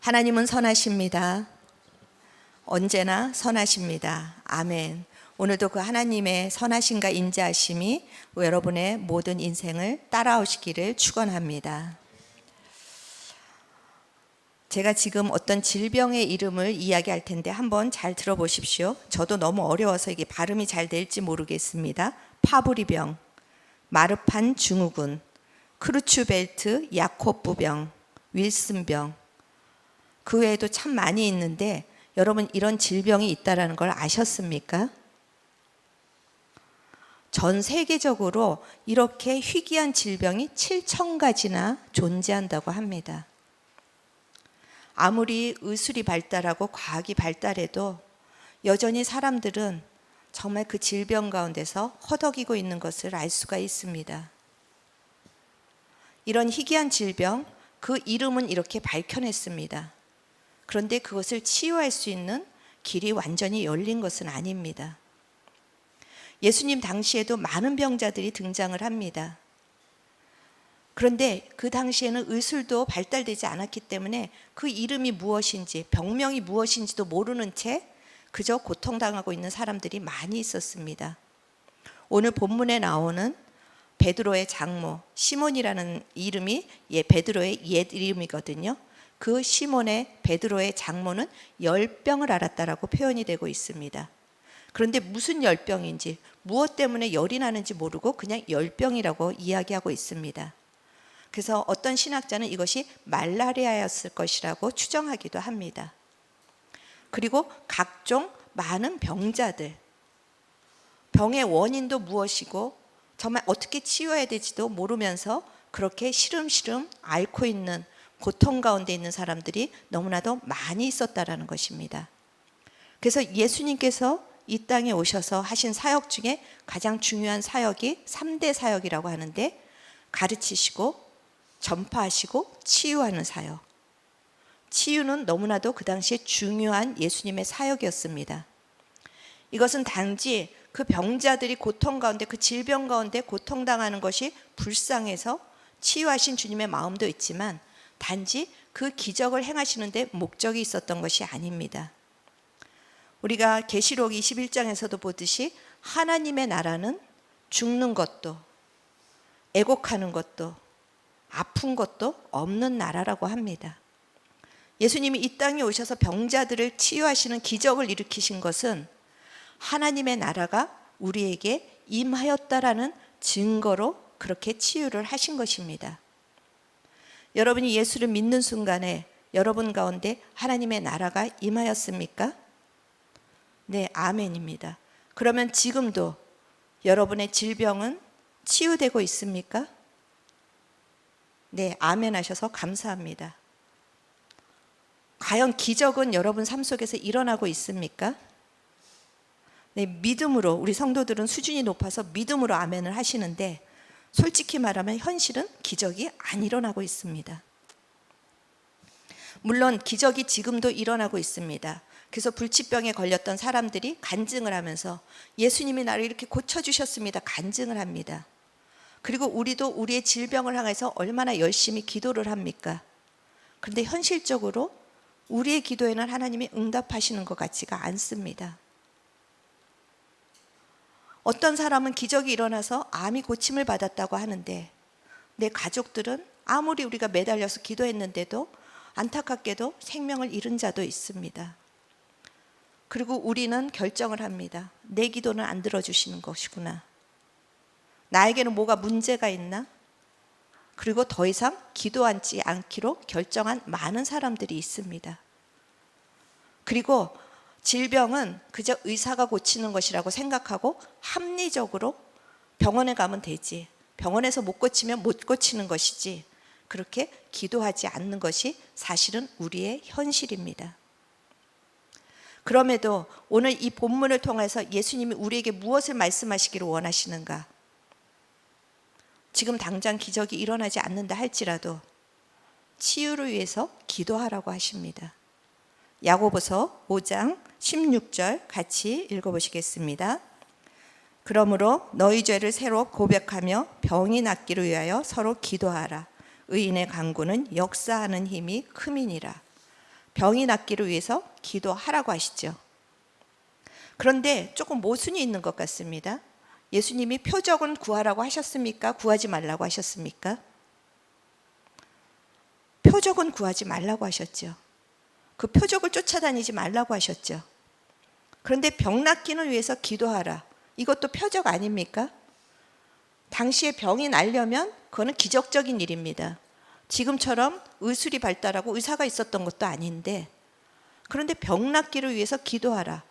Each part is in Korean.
하나님은 선하십니다. 언제나 선하십니다. 아멘. 오늘도 그 하나님의 선하심과 인자하심이 여러분의 모든 인생을 따라오시기를 축원합니다. 제가 지금 어떤 질병의 이름을 이야기할 텐데 한번 잘 들어보십시오. 저도 너무 어려워서 이게 발음이 잘 될지 모르겠습니다. 파브리병, 마르판 증후군, 크루츠벨트 야코프병, 윌슨병, 그 외에도 참 많이 있는데 여러분 이런 질병이 있다는 걸 아셨습니까? 전 세계적으로 이렇게 희귀한 질병이 7,000가지나 존재한다고 합니다. 아무리 의술이 발달하고 과학이 발달해도 여전히 사람들은 정말 그 질병 가운데서 허덕이고 있는 것을 알 수가 있습니다. 이런 희귀한 질병, 그 이름은 이렇게 밝혀냈습니다. 그런데 그것을 치유할 수 있는 길이 완전히 열린 것은 아닙니다. 예수님 당시에도 많은 병자들이 등장을 합니다. 그런데 그 당시에는 의술도 발달되지 않았기 때문에 그 이름이 무엇인지, 병명이 무엇인지도 모르는 채 그저 고통당하고 있는 사람들이 많이 있었습니다. 오늘 본문에 나오는 베드로의 장모 시몬이라는 이름이 베드로의 옛 이름이거든요. 그 시몬의 베드로의 장모는 열병을 앓았다라고 표현이 되고 있습니다. 그런데 무슨 열병인지, 무엇 때문에 열이 나는지 모르고 그냥 열병이라고 이야기하고 있습니다. 그래서 어떤 신학자는 이것이 말라리아였을 것이라고 추정하기도 합니다. 그리고 각종 많은 병자들, 병의 원인도 무엇이고 정말 어떻게 치유해야 될지도 모르면서 그렇게 시름시름 앓고 있는, 고통 가운데 있는 사람들이 너무나도 많이 있었다라는 것입니다. 그래서 예수님께서 이 땅에 오셔서 하신 사역 중에 가장 중요한 사역이 3대 사역이라고 하는데, 가르치시고 전파하시고 치유하는 사역. 치유는 너무나도 그 당시에 중요한 예수님의 사역이었습니다. 이것은 단지 그 병자들이 고통 가운데, 그 질병 가운데 고통당하는 것이 불쌍해서 치유하신 주님의 마음도 있지만 단지 그 기적을 행하시는데 목적이 있었던 것이 아닙니다. 우리가 계시록 21장에서도 보듯이 하나님의 나라는 죽는 것도 애곡하는 것도 아픈 것도 없는 나라라고 합니다. 예수님이 이 땅에 오셔서 병자들을 치유하시는 기적을 일으키신 것은 하나님의 나라가 우리에게 임하였다라는 증거로 그렇게 치유를 하신 것입니다. 여러분이 예수를 믿는 순간에 여러분 가운데 하나님의 나라가 임하였습니까? 네, 아멘입니다. 그러면 지금도 여러분의 질병은 치유되고 있습니까? 네, 아멘 하셔서 감사합니다. 과연 기적은 여러분 삶 속에서 일어나고 있습니까? 네, 믿음으로, 우리 성도들은 수준이 높아서 믿음으로 아멘을 하시는데 솔직히 말하면 현실은 기적이 안 일어나고 있습니다. 물론 기적이 지금도 일어나고 있습니다. 그래서 불치병에 걸렸던 사람들이 간증을 하면서 예수님이 나를 이렇게 고쳐주셨습니다. 간증을 합니다. 그리고 우리도 우리의 질병을 향해서 얼마나 열심히 기도를 합니까? 그런데 현실적으로 우리의 기도에는 하나님이 응답하시는 것 같지가 않습니다. 어떤 사람은 기적이 일어나서 암이 고침을 받았다고 하는데 내 가족들은 아무리 우리가 매달려서 기도했는데도 안타깝게도 생명을 잃은 자도 있습니다. 그리고 우리는 결정을 합니다. 내 기도는 안 들어주시는 것이구나. 나에게는 뭐가 문제가 있나? 그리고 더 이상 기도하지 않기로 결정한 많은 사람들이 있습니다. 그리고 질병은 그저 의사가 고치는 것이라고 생각하고 합리적으로 병원에 가면 되지, 병원에서 못 고치면 못 고치는 것이지, 그렇게 기도하지 않는 것이 사실은 우리의 현실입니다. 그럼에도 오늘 이 본문을 통해서 예수님이 우리에게 무엇을 말씀하시기를 원하시는가? 지금 당장 기적이 일어나지 않는다 할지라도 치유를 위해서 기도하라고 하십니다. 야고보서 5장 16절 같이 읽어보시겠습니다. 그러므로 너희 죄를 새로 고백하며 병이 낫기를 위하여 서로 기도하라. 의인의 간구는 역사하는 힘이 큼이니라. 병이 낫기를 위해서 기도하라고 하시죠. 그런데 조금 모순이 있는 것 같습니다. 예수님이 표적은 구하라고 하셨습니까? 구하지 말라고 하셨습니까? 표적은 구하지 말라고 하셨죠. 그 표적을 쫓아다니지 말라고 하셨죠. 그런데 병 낫기는 위해서 기도하라. 이것도 표적 아닙니까? 당시에 병이 나려면 그거는 기적적인 일입니다. 지금처럼 의술이 발달하고 의사가 있었던 것도 아닌데, 그런데 병 낫기를 위해서 기도하라.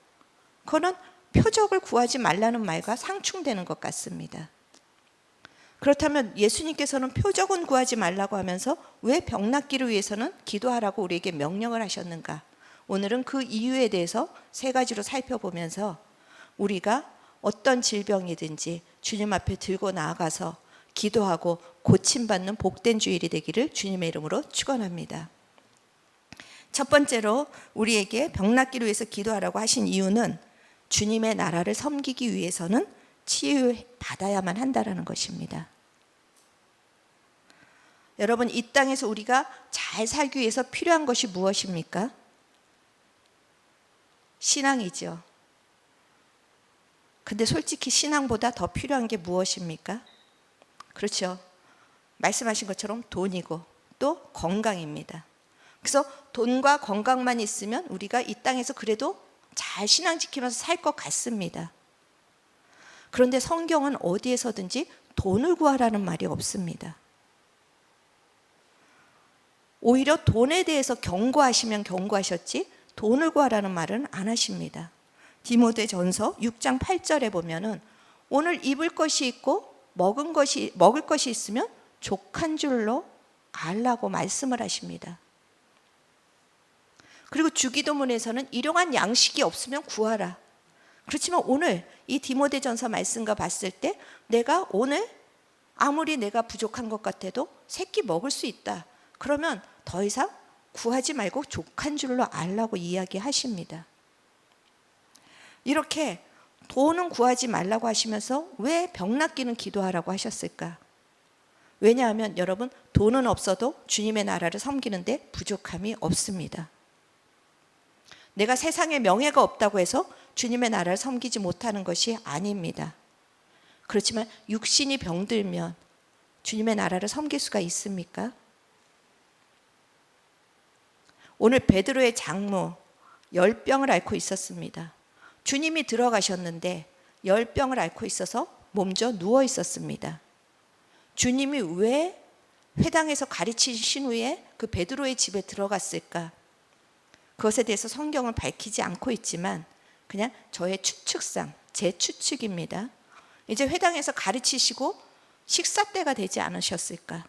그거는 표적을 구하지 말라는 말과 상충되는 것 같습니다. 그렇다면 예수님께서는 표적은 구하지 말라고 하면서 왜 병 낫기를 위해서는 기도하라고 우리에게 명령을 하셨는가? 오늘은 그 이유에 대해서 세 가지로 살펴보면서 우리가 어떤 질병이든지 주님 앞에 들고 나아가서 기도하고 고침받는 복된 주일이 되기를 주님의 이름으로 축원합니다. 첫 번째로 우리에게 병 낫기를 위해서 기도하라고 하신 이유는 주님의 나라를 섬기기 위해서는 치유받아야만 한다는 것입니다. 여러분, 이 땅에서 우리가 잘 살기 위해서 필요한 것이 무엇입니까? 신앙이죠. 근데 솔직히 신앙보다 더 필요한 게 무엇입니까? 그렇죠. 말씀하신 것처럼 돈이고 또 건강입니다. 그래서 돈과 건강만 있으면 우리가 이 땅에서 그래도 잘 신앙 지키면서 살 것 같습니다. 그런데 성경은 어디에서든지 돈을 구하라는 말이 없습니다. 오히려 돈에 대해서 경고하시면 경고하셨지 돈을 구하라는 말은 안 하십니다. 디모데전서 6장 8절에 보면은 오늘 입을 것이 있고 먹을 것이 있으면 족한 줄로 알라고 말씀을 하십니다. 그리고 주기도문에서는 일용할 양식이 없으면 구하라. 그렇지만 오늘 이 디모데전서 말씀과 봤을 때 내가 오늘 아무리 내가 부족한 것 같아도 세 끼 먹을 수 있다. 그러면 더 이상 구하지 말고 족한 줄로 알라고 이야기하십니다. 이렇게 돈은 구하지 말라고 하시면서 왜 병 낫기는 기도하라고 하셨을까? 왜냐하면 여러분, 돈은 없어도 주님의 나라를 섬기는데 부족함이 없습니다. 내가 세상에 명예가 없다고 해서 주님의 나라를 섬기지 못하는 것이 아닙니다. 그렇지만 육신이 병들면 주님의 나라를 섬길 수가 있습니까? 오늘 베드로의 장모 열병을 앓고 있었습니다. 주님이 들어가셨는데 열병을 앓고 있어서 몸져 누워 있었습니다. 주님이 왜 회당에서 가르치신 후에 그 베드로의 집에 들어갔을까? 그것에 대해서 성경은 밝히지 않고 있지만 그냥 저의 추측상, 제 추측입니다. 이제 회당에서 가르치시고 식사 때가 되지 않으셨을까?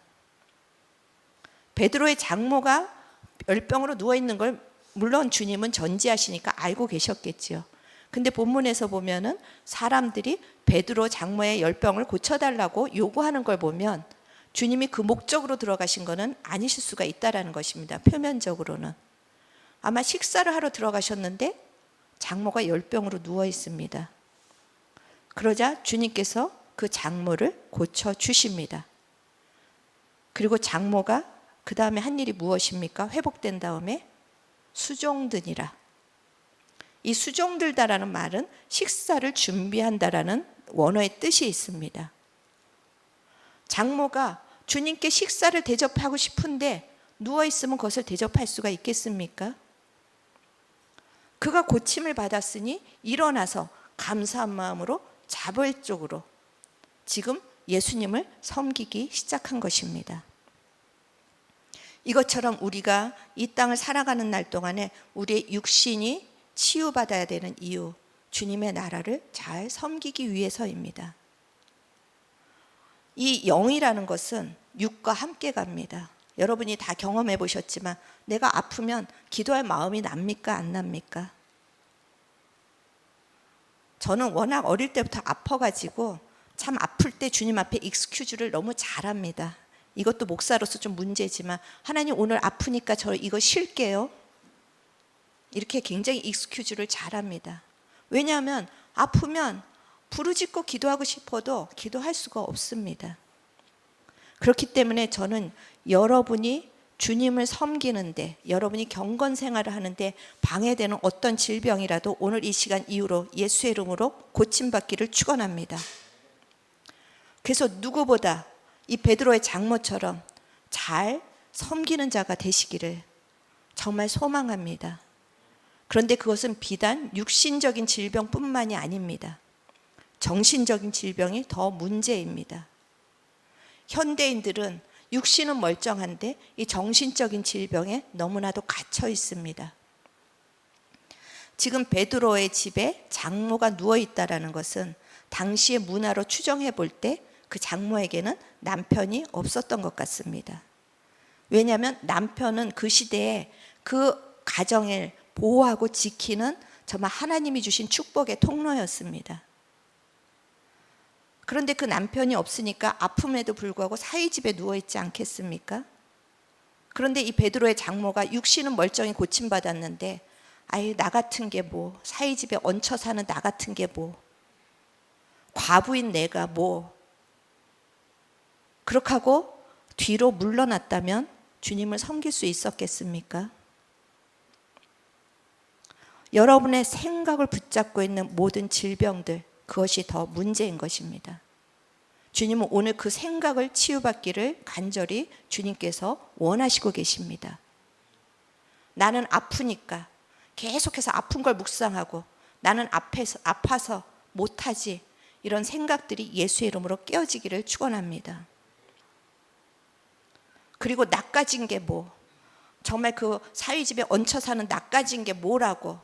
베드로의 장모가 열병으로 누워있는 걸 물론 주님은 전지하시니까 알고 계셨겠지요. 근데 본문에서 보면은 사람들이 베드로 장모의 열병을 고쳐달라고 요구하는 걸 보면 주님이 그 목적으로 들어가신 거는 아니실 수가 있다라는 것입니다. 표면적으로는. 아마 식사를 하러 들어가셨는데 장모가 열병으로 누워 있습니다. 그러자 주님께서 그 장모를 고쳐 주십니다. 그리고 장모가 그 다음에 한 일이 무엇입니까? 회복된 다음에 수종드니라. 이 수종들다라는 말은 식사를 준비한다라는 원어의 뜻이 있습니다. 장모가 주님께 식사를 대접하고 싶은데 누워있으면 그것을 대접할 수가 있겠습니까? 그가 고침을 받았으니 일어나서 감사한 마음으로 자발적으로 지금 예수님을 섬기기 시작한 것입니다. 이것처럼 우리가 이 땅을 살아가는 날 동안에 우리의 육신이 치유받아야 되는 이유, 주님의 나라를 잘 섬기기 위해서입니다. 이 영이라는 것은 육과 함께 갑니다. 여러분이 다 경험해 보셨지만 내가 아프면 기도할 마음이 납니까? 안 납니까? 저는 워낙 어릴 때부터 아파가지고 참 아플 때 주님 앞에 익스큐즈를 너무 잘합니다. 이것도 목사로서 좀 문제지만 하나님 오늘 아프니까 저 이거 쉴게요. 이렇게 굉장히 익스큐즈를 잘합니다. 왜냐하면 아프면 부르짖고 기도하고 싶어도 기도할 수가 없습니다. 그렇기 때문에 저는 여러분이 주님을 섬기는데, 여러분이 경건 생활을 하는데 방해되는 어떤 질병이라도 오늘 이 시간 이후로 예수의 이름으로 고침받기를 축원합니다. 그래서 누구보다 이 베드로의 장모처럼 잘 섬기는 자가 되시기를 정말 소망합니다. 그런데 그것은 비단 육신적인 질병뿐만이 아닙니다. 정신적인 질병이 더 문제입니다. 현대인들은 육신은 멀쩡한데 이 정신적인 질병에 너무나도 갇혀 있습니다. 지금 베드로의 집에 장모가 누워 있다라는 것은 당시의 문화로 추정해 볼 때 그 장모에게는 남편이 없었던 것 같습니다. 왜냐하면 남편은 그 시대에 그 가정을 보호하고 지키는 정말 하나님이 주신 축복의 통로였습니다. 그런데 그 남편이 없으니까 아픔에도 불구하고 사위집에 누워있지 않겠습니까? 그런데 이 베드로의 장모가 육신은 멀쩡히 고침받았는데 아이 나 같은 게 뭐, 사위집에 얹혀 사는 나 같은 게 뭐, 과부인 내가 뭐, 그렇게 하고 뒤로 물러났다면 주님을 섬길 수 있었겠습니까? 여러분의 생각을 붙잡고 있는 모든 질병들, 그것이 더 문제인 것입니다. 주님은 오늘 그 생각을 치유받기를 간절히 주님께서 원하시고 계십니다. 나는 아프니까 계속해서 아픈 걸 묵상하고 나는 아파서 못하지, 이런 생각들이 예수의 이름으로 깨어지기를 축원합니다. 그리고 나까진 게 뭐, 정말 그 사위집에 얹혀 사는 나까진 게 뭐라고,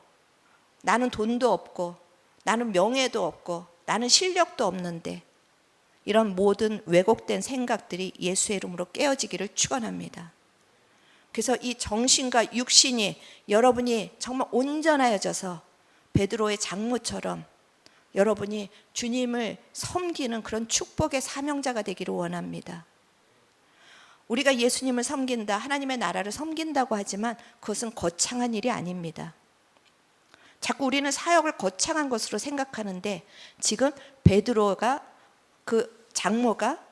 나는 돈도 없고 나는 명예도 없고 나는 실력도 없는데, 이런 모든 왜곡된 생각들이 예수의 이름으로 깨어지기를 축원합니다. 그래서 이 정신과 육신이 여러분이 정말 온전하여져서 베드로의 장모처럼 여러분이 주님을 섬기는 그런 축복의 사명자가 되기를 원합니다. 우리가 예수님을 섬긴다, 하나님의 나라를 섬긴다고 하지만 그것은 거창한 일이 아닙니다. 자꾸 우리는 사역을 거창한 것으로 생각하는데, 지금 베드로가 그 장모가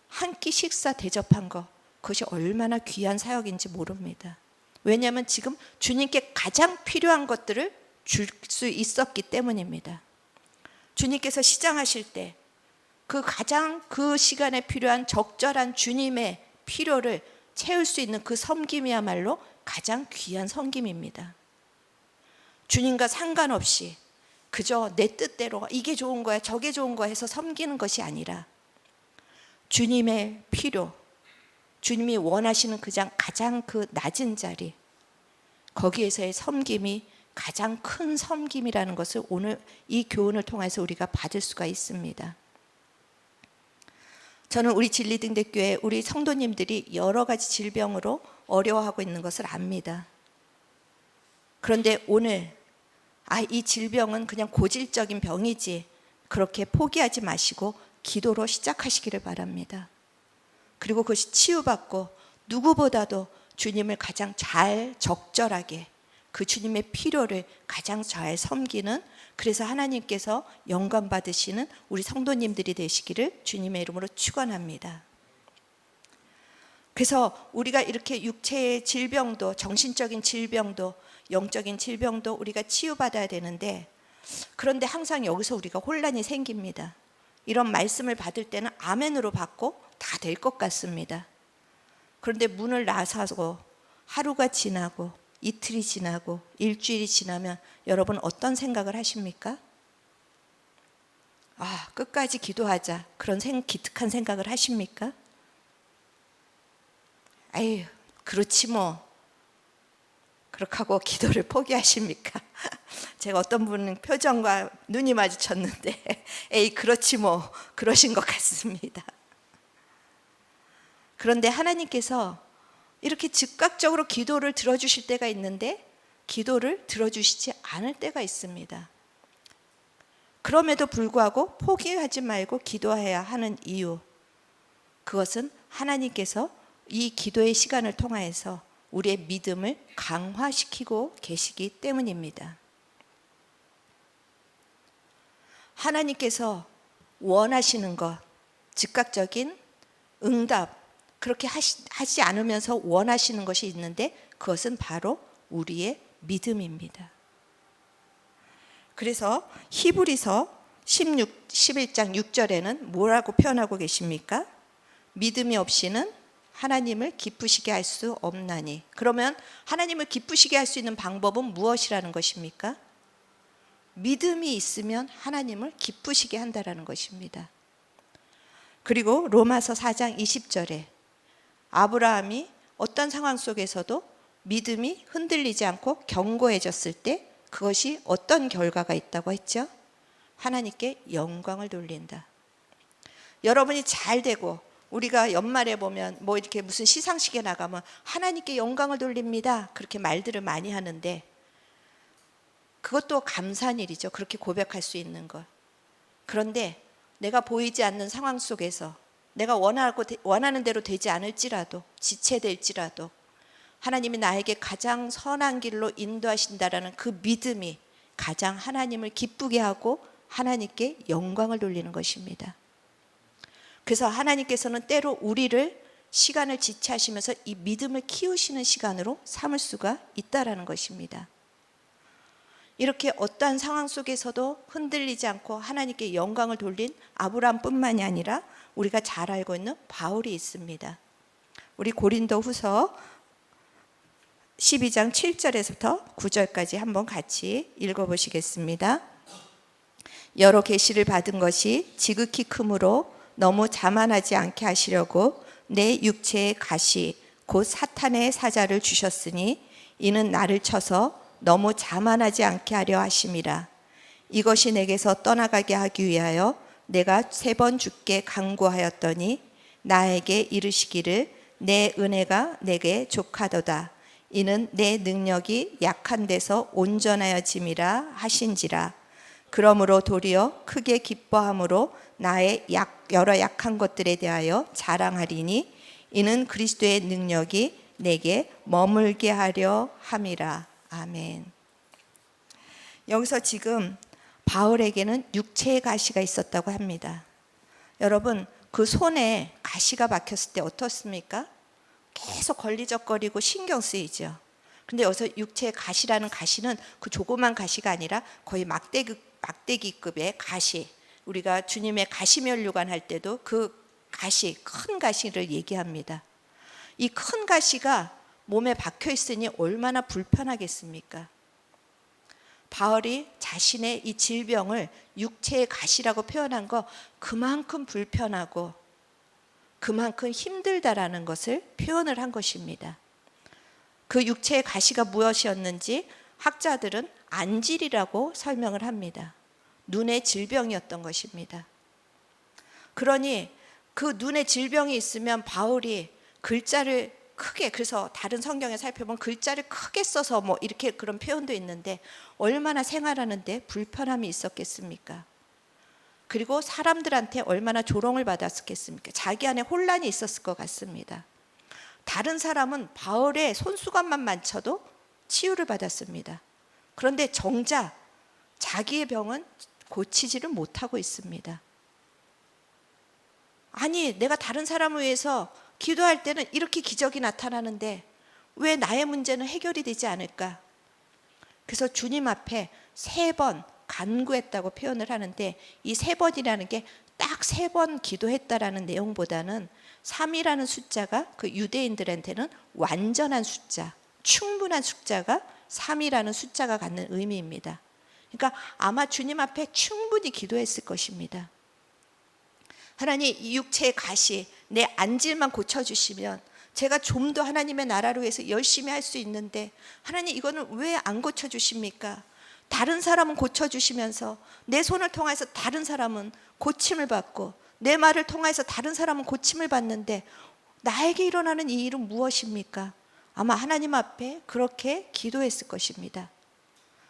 한 끼 식사 대접한 것, 그것이 얼마나 귀한 사역인지 모릅니다. 왜냐하면 지금 주님께 가장 필요한 것들을 줄 수 있었기 때문입니다. 주님께서 시장하실 때 그 시간에 필요한 적절한 주님의 필요를 채울 수 있는 그 섬김이야말로 가장 귀한 섬김입니다. 주님과 상관없이 그저 내 뜻대로 이게 좋은 거야 저게 좋은 거야 해서 섬기는 것이 아니라 주님의 필요, 주님이 원하시는 가장 그 낮은 자리, 거기에서의 섬김이 가장 큰 섬김이라는 것을 오늘 이 교훈을 통해서 우리가 받을 수가 있습니다. 저는 우리 진리등대교회 우리 성도님들이 여러 가지 질병으로 어려워하고 있는 것을 압니다. 그런데 오늘 이 질병은 그냥 고질적인 병이지, 그렇게 포기하지 마시고 기도로 시작하시기를 바랍니다. 그리고 그것이 치유받고 누구보다도 주님을 가장 잘 적절하게 그 주님의 필요를 가장 잘 섬기는, 그래서 하나님께서 영광 받으시는 우리 성도님들이 되시기를 주님의 이름으로 축원합니다. 그래서 우리가 이렇게 육체의 질병도, 정신적인 질병도, 영적인 질병도 우리가 치유받아야 되는데, 그런데 항상 여기서 우리가 혼란이 생깁니다. 이런 말씀을 받을 때는 아멘으로 받고 다 될 것 같습니다. 그런데 문을 나서고 하루가 지나고 이틀이 지나고 일주일이 지나면 여러분 어떤 생각을 하십니까? 끝까지 기도하자, 그런 기특한 생각을 하십니까? 아유, 그렇지 뭐, 그렇게 하고 기도를 포기하십니까? 제가 어떤 분은 표정과 눈이 마주쳤는데 에이 그렇지 뭐, 그러신 것 같습니다. 그런데 하나님께서 이렇게 즉각적으로 기도를 들어주실 때가 있는데 기도를 들어주시지 않을 때가 있습니다. 그럼에도 불구하고 포기하지 말고 기도해야 하는 이유, 그것은 하나님께서 이 기도의 시간을 통하여서 우리의 믿음을 강화시키고 계시기 때문입니다. 하나님께서 원하시는 것, 즉각적인 응답, 그렇게 하지 않으면서 원하시는 것이 있는데 그것은 바로 우리의 믿음입니다. 그래서 히브리서 11장 6절에는 뭐라고 표현하고 계십니까? 믿음이 없이는 하나님을 기쁘시게 할 수 없나니. 그러면 하나님을 기쁘시게 할 수 있는 방법은 무엇이라는 것입니까? 믿음이 있으면 하나님을 기쁘시게 한다라는 것입니다. 그리고 로마서 4장 20절에 아브라함이 어떤 상황 속에서도 믿음이 흔들리지 않고 견고해졌을 때 그것이 어떤 결과가 있다고 했죠? 하나님께 영광을 돌린다. 여러분이 잘 되고 우리가 연말에 보면 뭐 이렇게 무슨 시상식에 나가면 하나님께 영광을 돌립니다. 그렇게 말들을 많이 하는데 그것도 감사한 일이죠. 그렇게 고백할 수 있는 것. 그런데 내가 보이지 않는 상황 속에서 내가 원하는 대로 되지 않을지라도 지체될지라도 하나님이 나에게 가장 선한 길로 인도하신다라는 그 믿음이 가장 하나님을 기쁘게 하고 하나님께 영광을 돌리는 것입니다. 그래서 하나님께서는 때로 우리를 시간을 지체하시면서 이 믿음을 키우시는 시간으로 삼을 수가 있다라는 것입니다. 이렇게 어떠한 상황 속에서도 흔들리지 않고 하나님께 영광을 돌린 아브라함뿐만이 아니라 우리가 잘 알고 있는 바울이 있습니다. 우리 고린도 후서 12장 7절에서부터 9절까지 한번 같이 읽어보시겠습니다. 여러 계시를 받은 것이 지극히 크므로 너무 자만하지 않게 하시려고 내 육체의 가시 곧 사탄의 사자를 주셨으니 이는 나를 쳐서 너무 자만하지 않게 하려 하심이라. 이것이 내게서 떠나가게 하기 위하여 내가 3번 주께 간구하였더니 나에게 이르시기를 내 은혜가 내게 족하도다. 이는 내 능력이 약한 데서 온전하여짐이라 하신지라. 그러므로 도리어 크게 기뻐함으로 나의 여러 약한 것들에 대하여 자랑하리니 이는 그리스도의 능력이 내게 머물게 하려 함이라. 아멘. 여기서 지금 바울에게는 육체의 가시가 있었다고 합니다. 여러분, 그 손에 가시가 박혔을 때 어떻습니까? 계속 걸리적거리고 신경 쓰이죠. 근데 여기서 육체의 가시라는 가시는 그 조그만 가시가 아니라 거의 막대기급의 가시. 우리가 주님의 가시면류관 할 때도 그 가시, 큰 가시를 얘기합니다. 이 큰 가시가 몸에 박혀 있으니 얼마나 불편하겠습니까? 바울이 자신의 이 질병을 육체의 가시라고 표현한 거 그만큼 불편하고 그만큼 힘들다라는 것을 표현을 한 것입니다. 그 육체의 가시가 무엇이었는지 학자들은 안질이라고 설명을 합니다. 눈의 질병이었던 것입니다. 그러니 그 눈의 질병이 있으면 바울이 글자를 크게, 그래서 다른 성경에 살펴보면 글자를 크게 써서 뭐 이렇게 그런 표현도 있는데 얼마나 생활하는데 불편함이 있었겠습니까? 그리고 사람들한테 얼마나 조롱을 받았겠습니까? 자기 안에 혼란이 있었을 것 같습니다. 다른 사람은 바울의 손수건만 만져도 치유를 받았습니다. 그런데 정작 자기의 병은 고치지를 못하고 있습니다. 아니, 내가 다른 사람을 위해서 기도할 때는 이렇게 기적이 나타나는데 왜 나의 문제는 해결이 되지 않을까? 그래서 주님 앞에 3번 간구했다고 표현을 하는데 이 3번이라는 게 딱 3번 기도했다라는 내용보다는 3이라는 숫자가 그 유대인들한테는 완전한 숫자, 충분한 숫자가 3이라는 숫자가 갖는 의미입니다. 그러니까 아마 주님 앞에 충분히 기도했을 것입니다. 하나님, 이 육체의 가시, 내 안질만 고쳐주시면 제가 좀 더 하나님의 나라를 위해서 열심히 할 수 있는데 하나님, 이거는 왜 안 고쳐주십니까? 다른 사람은 고쳐주시면서 내 손을 통해서 다른 사람은 고침을 받고 내 말을 통해서 다른 사람은 고침을 받는데 나에게 일어나는 이 일은 무엇입니까? 아마 하나님 앞에 그렇게 기도했을 것입니다.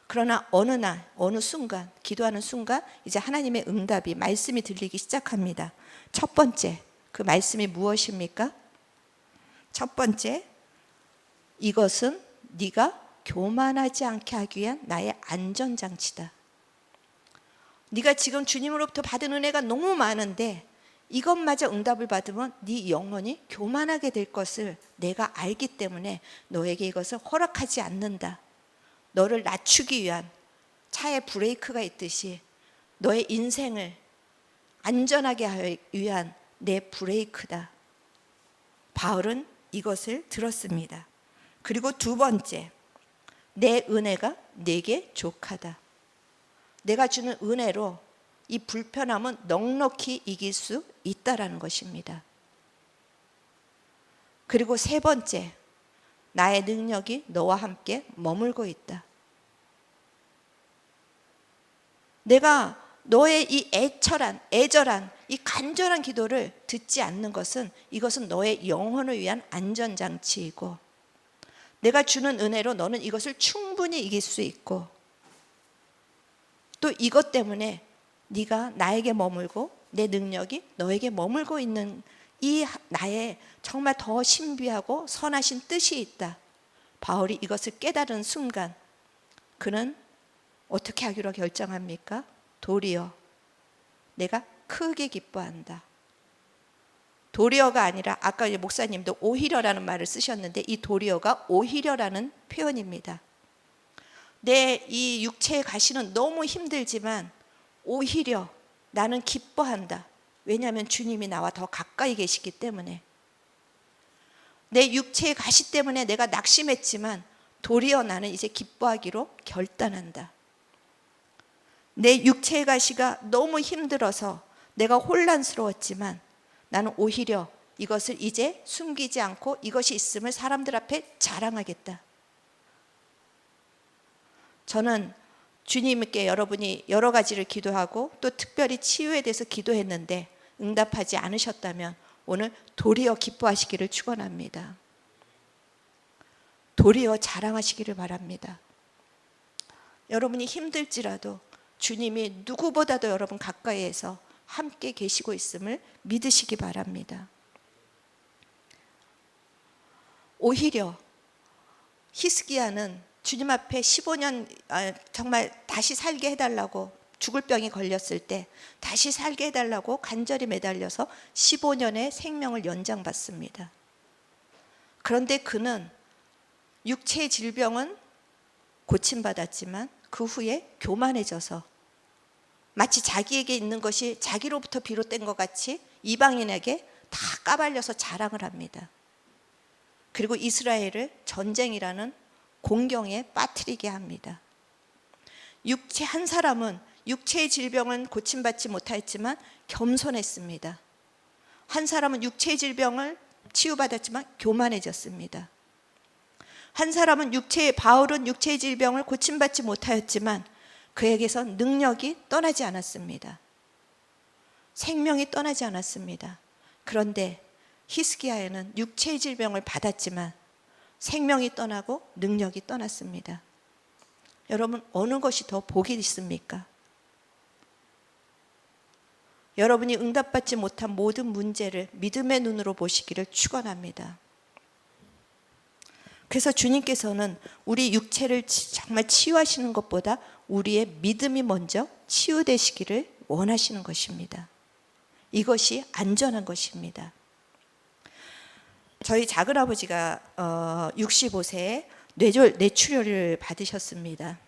그러나 어느 날, 어느 순간, 기도하는 순간 이제 하나님의 응답이, 말씀이 들리기 시작합니다. 첫 번째, 그 말씀이 무엇입니까? 첫 번째, 이것은 네가 교만하지 않게 하기 위한 나의 안전장치다. 네가 지금 주님으로부터 받은 은혜가 너무 많은데 이것마저 응답을 받으면 네 영혼이 교만하게 될 것을 내가 알기 때문에 너에게 이것을 허락하지 않는다. 너를 낮추기 위한 차에 브레이크가 있듯이 너의 인생을 안전하게 하기 위한 내 브레이크다. 바울은 이것을 들었습니다. 그리고 두 번째, 내 은혜가 내게 족하다. 내가 주는 은혜로 이 불편함은 넉넉히 이길 수 있다라는 것입니다. 그리고 세 번째, 나의 능력이 너와 함께 머물고 있다. 내가 너의 이 애절한 이 간절한 기도를 듣지 않는 것은 이것은 너의 영혼을 위한 안전장치이고, 내가 주는 은혜로 너는 이것을 충분히 이길 수 있고, 또 이것 때문에 네가 나에게 머물고 내 능력이 너에게 머물고 있는 이 나의 정말 더 신비하고 선하신 뜻이 있다. 바울이 이것을 깨달은 순간 그는 어떻게 하기로 결정합니까? 도리어 내가 크게 기뻐한다. 도리어가 아니라 아까 목사님도 오히려라는 말을 쓰셨는데 이 도리어가 오히려라는 표현입니다. 내 이 육체의 가시는 너무 힘들지만 오히려 나는 기뻐한다. 왜냐하면 주님이 나와 더 가까이 계시기 때문에. 내 육체의 가시 때문에 내가 낙심했지만 도리어 나는 이제 기뻐하기로 결단한다. 내 육체의 가시가 너무 힘들어서 내가 혼란스러웠지만 나는 오히려 이것을 이제 숨기지 않고 이것이 있음을 사람들 앞에 자랑하겠다. 저는 주님께 여러분이 여러 가지를 기도하고 또 특별히 치유에 대해서 기도했는데 응답하지 않으셨다면 오늘 도리어 기뻐하시기를 축원합니다. 도리어 자랑하시기를 바랍니다. 여러분이 힘들지라도 주님이 누구보다도 여러분 가까이에서 함께 계시고 있음을 믿으시기 바랍니다. 오히려 히스기야는 주님 앞에 15년 정말 다시 살게 해달라고, 죽을 병이 걸렸을 때 다시 살게 해달라고 간절히 매달려서 15년의 생명을 연장받습니다. 그런데 그는 육체의 질병은 고침받았지만 그 후에 교만해져서 마치 자기에게 있는 것이 자기로부터 비롯된 것 같이 이방인에게 다 까발려서 자랑을 합니다. 그리고 이스라엘을 전쟁이라는 공경에 빠뜨리게 합니다. 한 사람은 육체의 질병은 고침받지 못하였지만 겸손했습니다. 한 사람은 육체의 질병을 치유받았지만 교만해졌습니다. 한 사람은 바울은 육체의 질병을 고침받지 못하였지만 그에게서 능력이 떠나지 않았습니다. 생명이 떠나지 않았습니다. 그런데 히스기야에는 육체의 질병을 받았지만 생명이 떠나고 능력이 떠났습니다. 여러분, 어느 것이 더 복이 있습니까? 여러분이 응답받지 못한 모든 문제를 믿음의 눈으로 보시기를 축원합니다. 그래서 주님께서는 우리 육체를 정말 치유하시는 것보다 우리의 믿음이 먼저 치유되시기를 원하시는 것입니다. 이것이 안전한 것입니다. 저희 작은아버지가 65세에 뇌출혈을 받으셨습니다.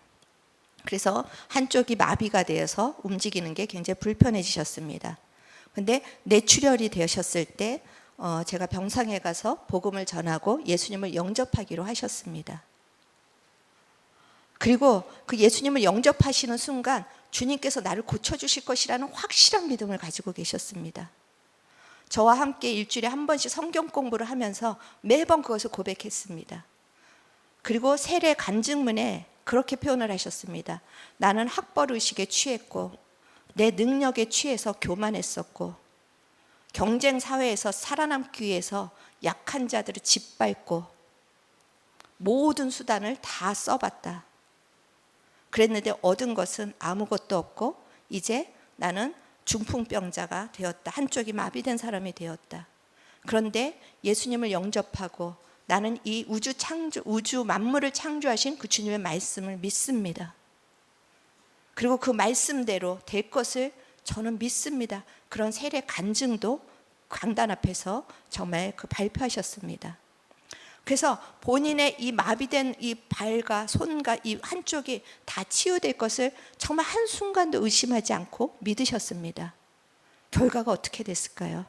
그래서 한쪽이 마비가 되어서 움직이는 게 굉장히 불편해지셨습니다. 그런데 뇌출혈이 되셨을 때 제가 병상에 가서 복음을 전하고 예수님을 영접하기로 하셨습니다. 그리고 그 예수님을 영접하시는 순간 주님께서 나를 고쳐주실 것이라는 확실한 믿음을 가지고 계셨습니다. 저와 함께 일주일에 한 번씩 성경 공부를 하면서 매번 그것을 고백했습니다. 그리고 세례 간증문에 그렇게 표현을 하셨습니다. 나는 학벌의식에 취했고 내 능력에 취해서 교만했었고 경쟁 사회에서 살아남기 위해서 약한 자들을 짓밟고 모든 수단을 다 써봤다. 그랬는데 얻은 것은 아무것도 없고 이제 나는 중풍병자가 되었다. 한쪽이 마비된 사람이 되었다. 그런데 예수님을 영접하고 나는 이 우주 만물을 창조하신 그 주님의 말씀을 믿습니다. 그리고 그 말씀대로 될 것을 저는 믿습니다. 그런 세례 간증도 강단 앞에서 정말 발표하셨습니다. 그래서 본인의 이 마비된 이 발과 손과 이 한쪽이 다 치유될 것을 정말 한순간도 의심하지 않고 믿으셨습니다. 결과가 어떻게 됐을까요?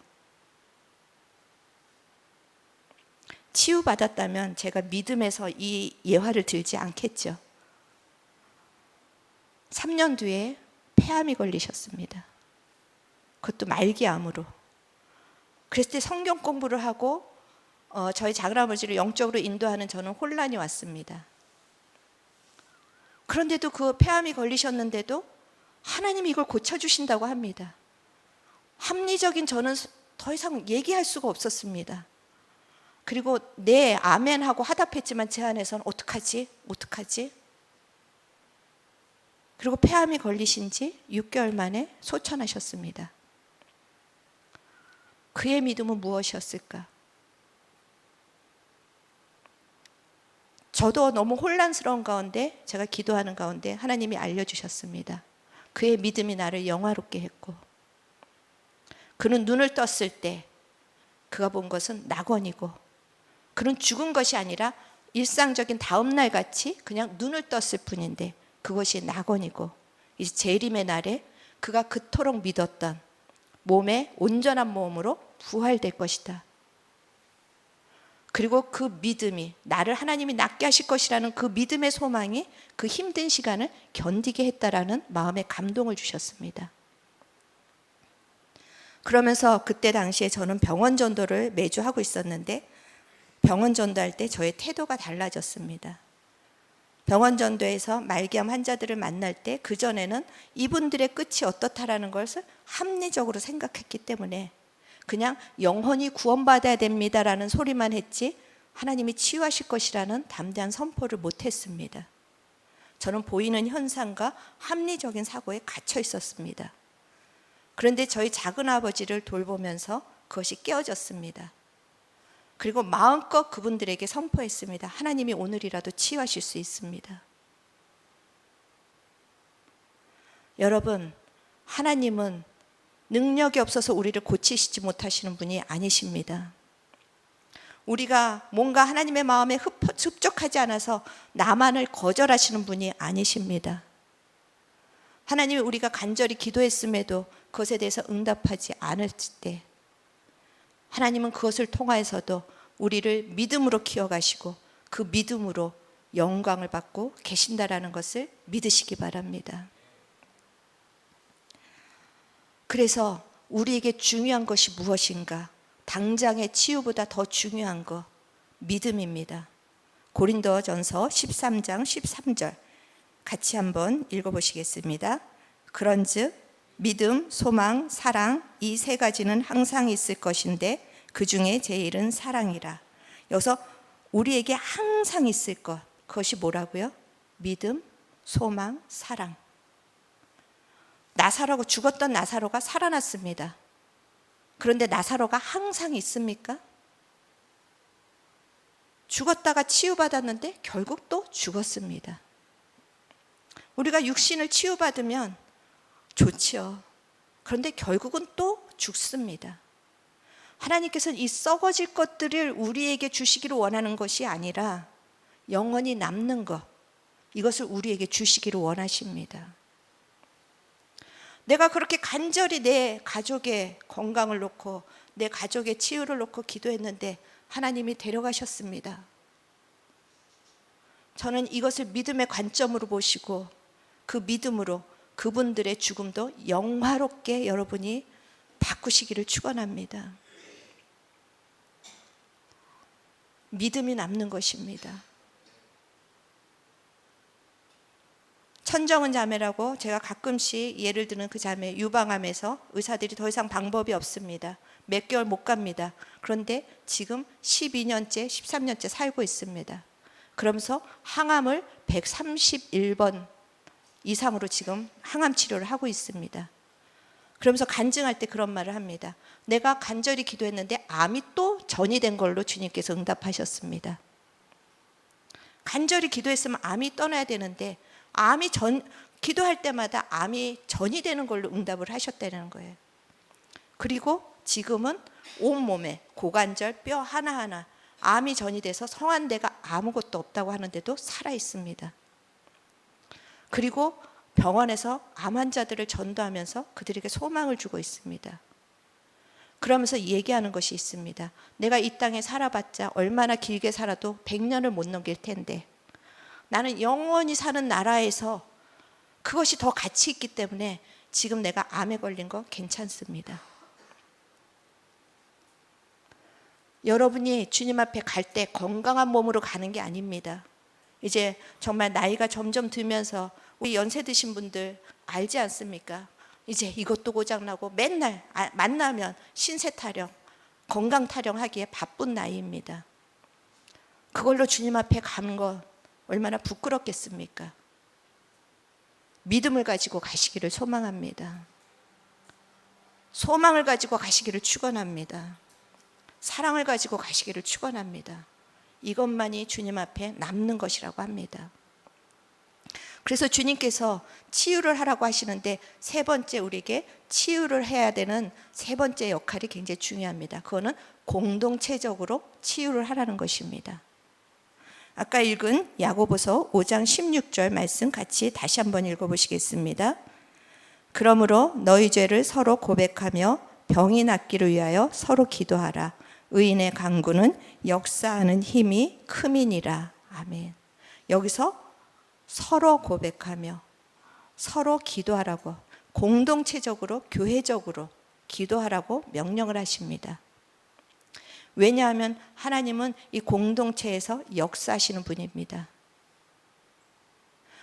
치유받았다면 제가 믿음에서 이 예화를 들지 않겠죠. 3년 뒤에 폐암이 걸리셨습니다. 그것도 말기암으로. 그랬을 때 성경 공부를 하고 저희 작은아버지를 영적으로 인도하는 저는 혼란이 왔습니다. 그런데도 그 폐암이 걸리셨는데도 하나님이 이걸 고쳐주신다고 합니다. 합리적인 저는 더 이상 얘기할 수가 없었습니다. 그리고 네, 아멘 하고 화답했지만 제 안에서는 어떡하지? 그리고 폐암이 걸리신 지 6개월 만에 소천하셨습니다. 그의 믿음은 무엇이었을까? 저도 너무 혼란스러운 가운데 제가 기도하는 가운데 하나님이 알려주셨습니다. 그의 믿음이 나를 영화롭게 했고, 그는 눈을 떴을 때 그가 본 것은 낙원이고, 그는 죽은 것이 아니라 일상적인 다음날 같이 그냥 눈을 떴을 뿐인데 그것이 낙원이고, 이제 재림의 날에 그가 그토록 믿었던 몸의 온전한 몸으로 부활될 것이다. 그리고 그 믿음이 나를 하나님이 낫게 하실 것이라는 그 믿음의 소망이 그 힘든 시간을 견디게 했다라는 마음의 감동을 주셨습니다. 그러면서 그때 당시에 저는 병원 전도를 매주 하고 있었는데, 병원 전도할 때 저의 태도가 달라졌습니다. 병원 전도에서 말기암 환자들을 만날 때 그전에는 이분들의 끝이 어떻다라는 것을 합리적으로 생각했기 때문에 그냥 영혼이 구원받아야 됩니다라는 소리만 했지 하나님이 치유하실 것이라는 담대한 선포를 못했습니다. 저는 보이는 현상과 합리적인 사고에 갇혀 있었습니다. 그런데 저희 작은아버지를 돌보면서 그것이 깨어졌습니다. 그리고 마음껏 그분들에게 선포했습니다. 하나님이 오늘이라도 치유하실 수 있습니다. 여러분, 하나님은 능력이 없어서 우리를 고치시지 못하시는 분이 아니십니다. 우리가 뭔가 하나님의 마음에 흡족하지 않아서 나만을 거절하시는 분이 아니십니다. 하나님이 우리가 간절히 기도했음에도 그것에 대해서 응답하지 않을 때 하나님은 그것을 통하여서도 우리를 믿음으로 키워가시고 그 믿음으로 영광을 받고 계신다라는 것을 믿으시기 바랍니다. 그래서 우리에게 중요한 것이 무엇인가? 당장의 치유보다 더 중요한 것, 믿음입니다. 고린도전서 13장 13절 같이 한번 읽어보시겠습니다. 그런즉 믿음, 소망, 사랑 이 세 가지는 항상 있을 것인데 그 중에 제일은 사랑이라. 여기서 우리에게 항상 있을 것, 그것이 뭐라고요? 믿음, 소망, 사랑. 나사로가 죽었던 나사로가 살아났습니다. 그런데 나사로가 항상 있습니까? 죽었다가 치유받았는데 결국 또 죽었습니다. 우리가 육신을 치유받으면 좋지요. 그런데 결국은 또 죽습니다. 하나님께서는 이 썩어질 것들을 우리에게 주시기를 원하는 것이 아니라 영원히 남는 것, 이것을 우리에게 주시기를 원하십니다. 내가 그렇게 간절히 내 가족의 건강을 놓고 내 가족의 치유를 놓고 기도했는데 하나님이 데려가셨습니다. 저는 이것을 믿음의 관점으로 보시고 그 믿음으로 그분들의 죽음도 영화롭게 여러분이 바꾸시기를 축원합니다. 믿음이 남는 것입니다. 천정은 자매라고 제가 가끔씩 예를 드는 그 자매 유방암에서 의사들이 더 이상 방법이 없습니다. 몇 개월 못 갑니다. 그런데 지금 12년째 13년째 살고 있습니다. 그러면서 항암을 131번 이상으로 지금 항암 치료를 하고 있습니다. 그러면서 간증할 때 그런 말을 합니다. 내가 간절히 기도했는데 암이 또 전이 된 걸로 주님께서 응답하셨습니다. 간절히 기도했으면 암이 떠나야 되는데 암이 기도할 때마다 암이 전이 되는 걸로 응답을 하셨다는 거예요. 그리고 지금은 온몸에 고관절, 뼈 하나하나 암이 전이 돼서 성한 데가 아무것도 없다고 하는데도 살아 있습니다. 그리고 병원에서 암 환자들을 전도하면서 그들에게 소망을 주고 있습니다. 그러면서 얘기하는 것이 있습니다. 내가 이 땅에 살아봤자 얼마나 길게 살아도 100년을 못 넘길 텐데 나는 영원히 사는 나라에서 그것이 더 가치 있기 때문에 지금 내가 암에 걸린 거 괜찮습니다. 여러분이 주님 앞에 갈 때 건강한 몸으로 가는 게 아닙니다. 이제 정말 나이가 점점 들면서 우리 연세 드신 분들 알지 않습니까? 이제 이것도 고장나고 맨날 만나면 신세 타령, 건강 타령하기에 바쁜 나이입니다. 그걸로 주님 앞에 가는 거 얼마나 부끄럽겠습니까? 믿음을 가지고 가시기를 소망합니다. 소망을 가지고 가시기를 축원합니다. 사랑을 가지고 가시기를 축원합니다. 이것만이 주님 앞에 남는 것이라고 합니다. 그래서 주님께서 치유를 하라고 하시는데 세 번째 우리에게 치유를 해야 되는 세 번째 역할이 굉장히 중요합니다. 그거는 공동체적으로 치유를 하라는 것입니다. 아까 읽은 야고보서 5장 16절 말씀 같이 다시 한번 읽어보시겠습니다. 그러므로 너희 죄를 서로 고백하며 병이 낫기를 위하여 서로 기도하라. 의인의 간구는 역사하는 힘이 큼이니라. 아멘. 여기서 서로 고백하며 서로 기도하라고, 공동체적으로 교회적으로 기도하라고 명령을 하십니다. 왜냐하면 하나님은 이 공동체에서 역사하시는 분입니다.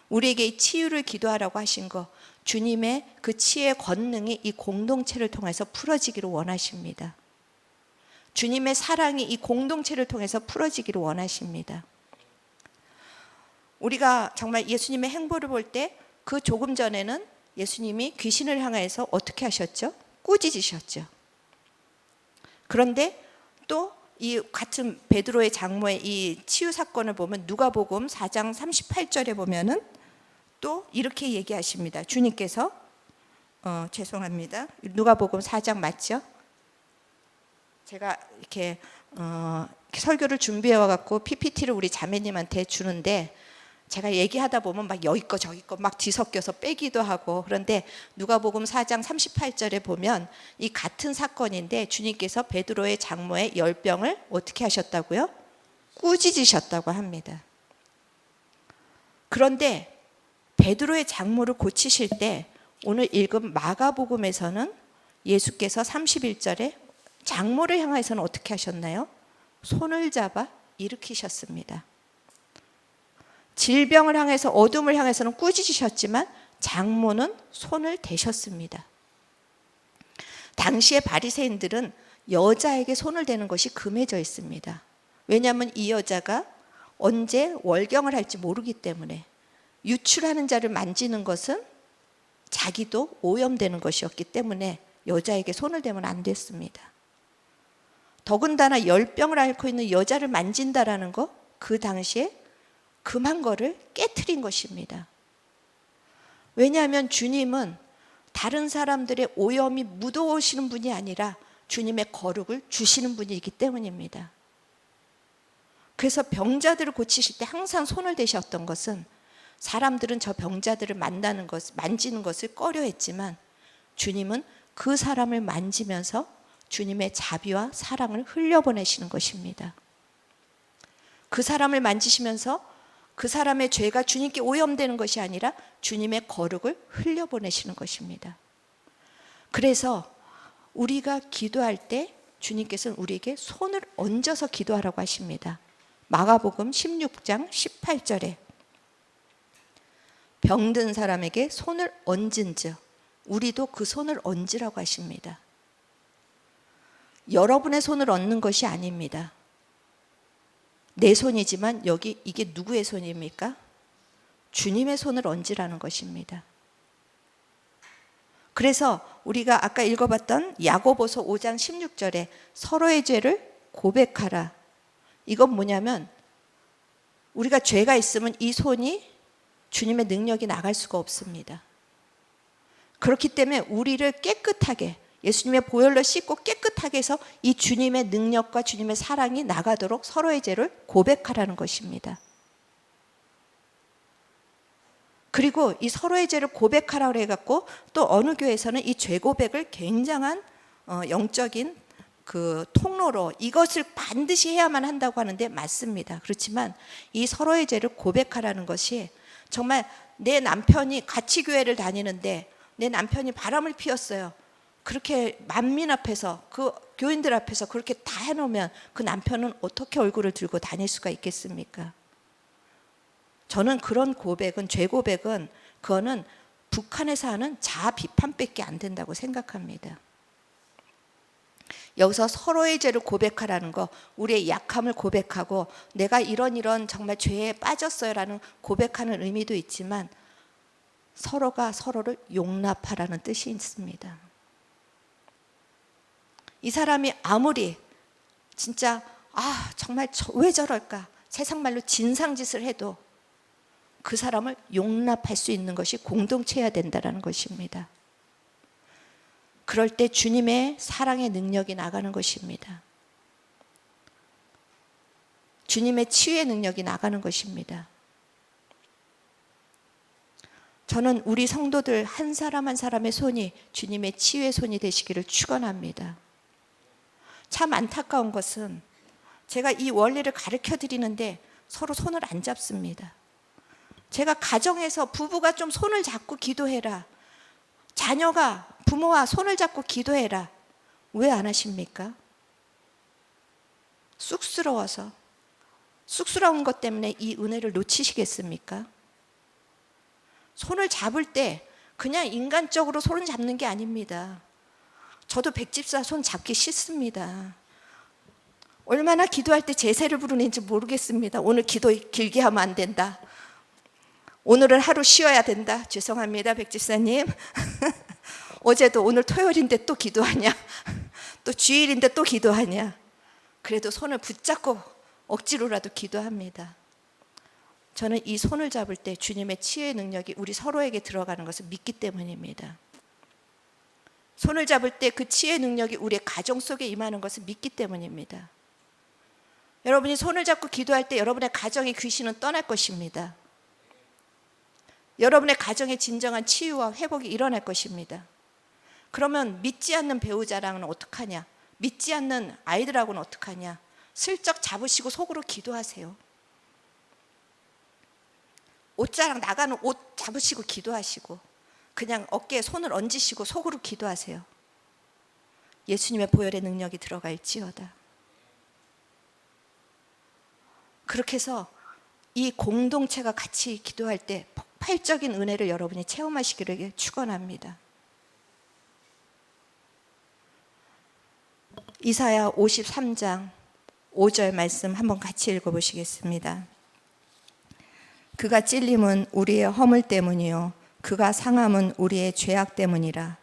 우리에게 이 치유를 기도하라고 하신 거, 주님의 그 치유의 권능이 이 공동체를 통해서 풀어지기를 원하십니다. 주님의 사랑이 이 공동체를 통해서 풀어지기를 원하십니다. 우리가 정말 예수님의 행보를 볼 때 그 조금 전에는 예수님이 귀신을 향해서 어떻게 하셨죠? 꾸짖으셨죠. 그런데 또 이 같은 베드로의 장모의 이 치유 사건을 보면 누가복음 4장 38절에 보면은 또 이렇게 얘기하십니다. 주님께서 죄송합니다. 누가복음 4장 맞죠? 제가 이렇게 설교를 준비해 와갖고 PPT를 우리 자매님한테 주는데 제가 얘기하다 보면 막 여기 거 저기 거 막 뒤섞여서 빼기도 하고, 그런데 누가복음 4장 38절에 보면 이 같은 사건인데 주님께서 베드로의 장모의 열병을 어떻게 하셨다고요? 꾸짖으셨다고 합니다. 그런데 베드로의 장모를 고치실 때 오늘 읽은 마가복음에서는 예수께서 31절에 장모를 향해서는 어떻게 하셨나요? 손을 잡아 일으키셨습니다. 질병을 향해서, 어둠을 향해서는 꾸짖으셨지만 장모는 손을 대셨습니다. 당시의 바리새인들은 여자에게 손을 대는 것이 금해져 있습니다. 왜냐하면 이 여자가 언제 월경을 할지 모르기 때문에 유출하는 자를 만지는 것은 자기도 오염되는 것이었기 때문에 여자에게 손을 대면 안 됐습니다. 더군다나 열병을 앓고 있는 여자를 만진다라는 거, 그 당시에 금한 거를 깨트린 것입니다. 왜냐하면 주님은 다른 사람들의 오염이 묻어오시는 분이 아니라 주님의 거룩을 주시는 분이기 때문입니다. 그래서 병자들을 고치실 때 항상 손을 대셨던 것은, 사람들은 저 병자들을 만지는 것을 꺼려했지만 주님은 그 사람을 만지면서 주님의 자비와 사랑을 흘려보내시는 것입니다. 그 사람을 만지시면서 그 사람의 죄가 주님께 오염되는 것이 아니라 주님의 거룩을 흘려보내시는 것입니다. 그래서 우리가 기도할 때 주님께서는 우리에게 손을 얹어서 기도하라고 하십니다. 마가복음 16장 18절에 병든 사람에게 손을 얹은 즉 우리도 그 손을 얹으라고 하십니다. 여러분의 손을 얹는 것이 아닙니다. 내 손이지만 여기 이게 누구의 손입니까? 주님의 손을 얹으라는 것입니다. 그래서 우리가 아까 읽어봤던 야고보서 5장 16절에 서로의 죄를 고백하라. 이건 뭐냐면 우리가 죄가 있으면 이 손이 주님의 능력이 나갈 수가 없습니다. 그렇기 때문에 우리를 깨끗하게 예수님의 보혈로 씻고 깨끗하게 해서 이 주님의 능력과 주님의 사랑이 나가도록 서로의 죄를 고백하라는 것입니다. 그리고 이 서로의 죄를 고백하라고 해갖고 또 어느 교회에서는 이 죄 고백을 굉장한 영적인 그 통로로 이것을 반드시 해야만 한다고 하는데 맞습니다. 그렇지만 이 서로의 죄를 고백하라는 것이 정말 내 남편이 같이 교회를 다니는데 내 남편이 바람을 피웠어요. 그렇게 만민 앞에서 그 교인들 앞에서 그렇게 다 해놓으면 그 남편은 어떻게 얼굴을 들고 다닐 수가 있겠습니까? 저는 그런 고백은 죄 고백은 그거는 북한에서 하는 자아 비판밖에 안 된다고 생각합니다. 여기서 서로의 죄를 고백하라는 거, 우리의 약함을 고백하고 내가 이런 정말 죄에 빠졌어요라는 고백하는 의미도 있지만 서로가 서로를 용납하라는 뜻이 있습니다. 이 사람이 아무리 진짜 정말 왜 저럴까 세상 말로 진상짓을 해도 그 사람을 용납할 수 있는 것이 공동체여야 된다는 것입니다. 그럴 때 주님의 사랑의 능력이 나가는 것입니다. 주님의 치유의 능력이 나가는 것입니다. 저는 우리 성도들 한 사람 한 사람의 손이 주님의 치유의 손이 되시기를 축원합니다. 참 안타까운 것은 제가 이 원리를 가르쳐 드리는데 서로 손을 안 잡습니다. 제가 가정에서 부부가 좀 손을 잡고 기도해라. 자녀가 부모와 손을 잡고 기도해라. 왜 안 하십니까? 쑥스러워서. 쑥스러운 것 때문에 이 은혜를 놓치시겠습니까? 손을 잡을 때 그냥 인간적으로 손을 잡는 게 아닙니다. 저도 백집사 손 잡기 싫습니다. 얼마나 기도할 때 제세를 부르는지 모르겠습니다. 오늘 기도 길게 하면 안 된다. 오늘은 하루 쉬어야 된다. 죄송합니다, 백집사님. 어제도 오늘 토요일인데 또 기도하냐? 또 주일인데 또 기도하냐? 그래도 손을 붙잡고 억지로라도 기도합니다. 저는 이 손을 잡을 때 주님의 치유의 능력이 우리 서로에게 들어가는 것을 믿기 때문입니다. 손을 잡을 때 그 치유의 능력이 우리의 가정 속에 임하는 것을 믿기 때문입니다. 여러분이 손을 잡고 기도할 때 여러분의 가정의 귀신은 떠날 것입니다. 여러분의 가정의 진정한 치유와 회복이 일어날 것입니다. 그러면 믿지 않는 배우자랑은 어떡하냐? 믿지 않는 아이들하고는 어떡하냐? 슬쩍 잡으시고 속으로 기도하세요. 옷자랑 나가는 옷 잡으시고 기도하시고 그냥 어깨에 손을 얹으시고 속으로 기도하세요. 예수님의 보혈의 능력이 들어갈지어다. 그렇게 해서 이 공동체가 같이 기도할 때 폭발적인 은혜를 여러분이 체험하시기를 축원합니다. 이사야 53장 5절 말씀 한번 같이 읽어보시겠습니다. 그가 찔림은 우리의 허물 때문이요 그가 상함은 우리의 죄악 때문이라.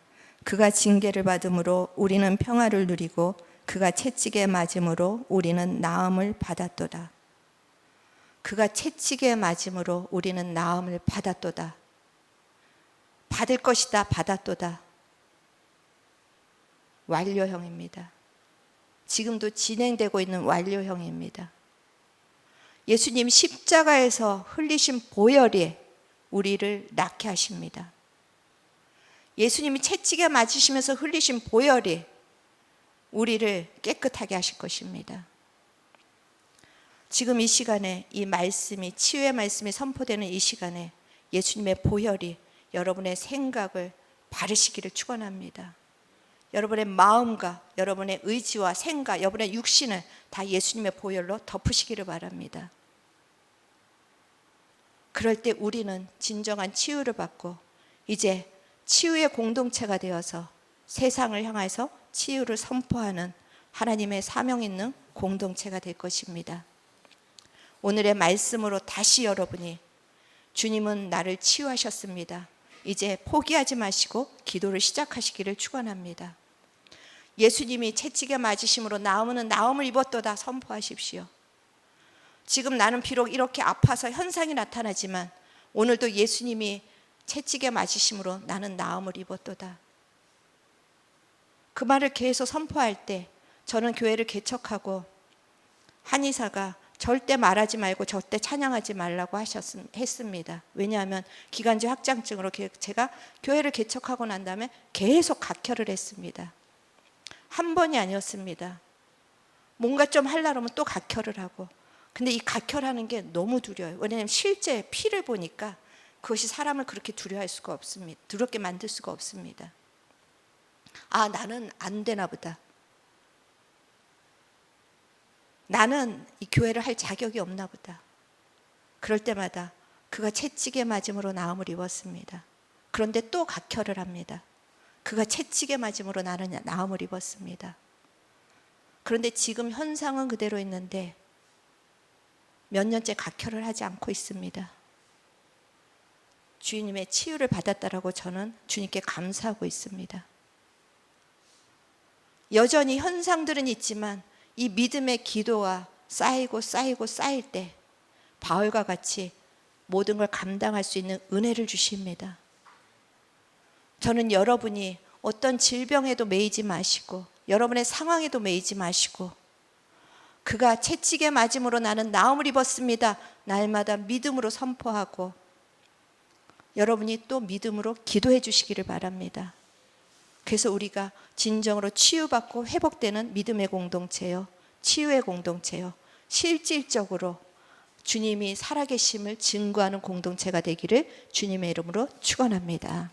그가 징계를 받음으로 우리는 평화를 누리고 그가 채찍에 맞음으로 우리는 나음을 받았도다. 그가 채찍에 맞음으로 우리는 나음을 받았도다. 받을 것이다. 받았도다. 완료형입니다. 지금도 진행되고 있는 완료형입니다. 예수님 십자가에서 흘리신 보혈이 우리를 낫게 하십니다. 예수님이 채찍에 맞으시면서 흘리신 보혈이 우리를 깨끗하게 하실 것입니다. 지금 이 시간에 이 말씀이 치유의 말씀이 선포되는 이 시간에 예수님의 보혈이 여러분의 생각을 바르시기를 축원합니다. 여러분의 마음과 여러분의 의지와 생각, 여러분의 육신을 다 예수님의 보혈로 덮으시기를 바랍니다. 그럴 때 우리는 진정한 치유를 받고 이제 치유의 공동체가 되어서 세상을 향해서 치유를 선포하는 하나님의 사명 있는 공동체가 될 것입니다. 오늘의 말씀으로 다시 여러분이 주님은 나를 치유하셨습니다. 이제 포기하지 마시고 기도를 시작하시기를 축원합니다. 예수님이 채찍에 맞으심으로 나음은 나음을 입었도다 선포하십시오. 지금 나는 비록 이렇게 아파서 현상이 나타나지만 오늘도 예수님이 채찍에 맞으심으로 나는 나음을 입었도다. 그 말을 계속 선포할 때 저는 교회를 개척하고 한의사가 절대 말하지 말고 절대 찬양하지 말라고 했습니다. 왜냐하면 기관지 확장증으로 제가 교회를 개척하고 난 다음에 계속 각혈을 했습니다. 한 번이 아니었습니다. 뭔가 좀 하려고 하면 또 각혈을 하고. 근데 이 각혈하는 게 너무 두려워요. 왜냐하면 실제 피를 보니까 그것이 사람을 그렇게 두려워할 수가 없습니다. 두렵게 만들 수가 없습니다. 아, 나는 안 되나 보다. 나는 이 교회를 할 자격이 없나 보다. 그럴 때마다 그가 채찍에 맞음으로 나음을 입었습니다. 그런데 또 각혈을 합니다. 그가 채찍에 맞음으로 나는 나음을 입었습니다. 그런데 지금 현상은 그대로 있는데 몇 년째 각혈을 하지 않고 있습니다. 주님의 치유를 받았다라고 저는 주님께 감사하고 있습니다. 여전히 현상들은 있지만 이 믿음의 기도가 쌓이고 쌓일 때 바울과 같이 모든 걸 감당할 수 있는 은혜를 주십니다. 저는 여러분이 어떤 질병에도 매이지 마시고 여러분의 상황에도 매이지 마시고 그가 채찍에 맞음으로 나는 나음을 입었습니다. 날마다 믿음으로 선포하고 여러분이 또 믿음으로 기도해 주시기를 바랍니다. 그래서 우리가 진정으로 치유받고 회복되는 믿음의 공동체요, 치유의 공동체요, 실질적으로 주님이 살아계심을 증거하는 공동체가 되기를 주님의 이름으로 축원합니다.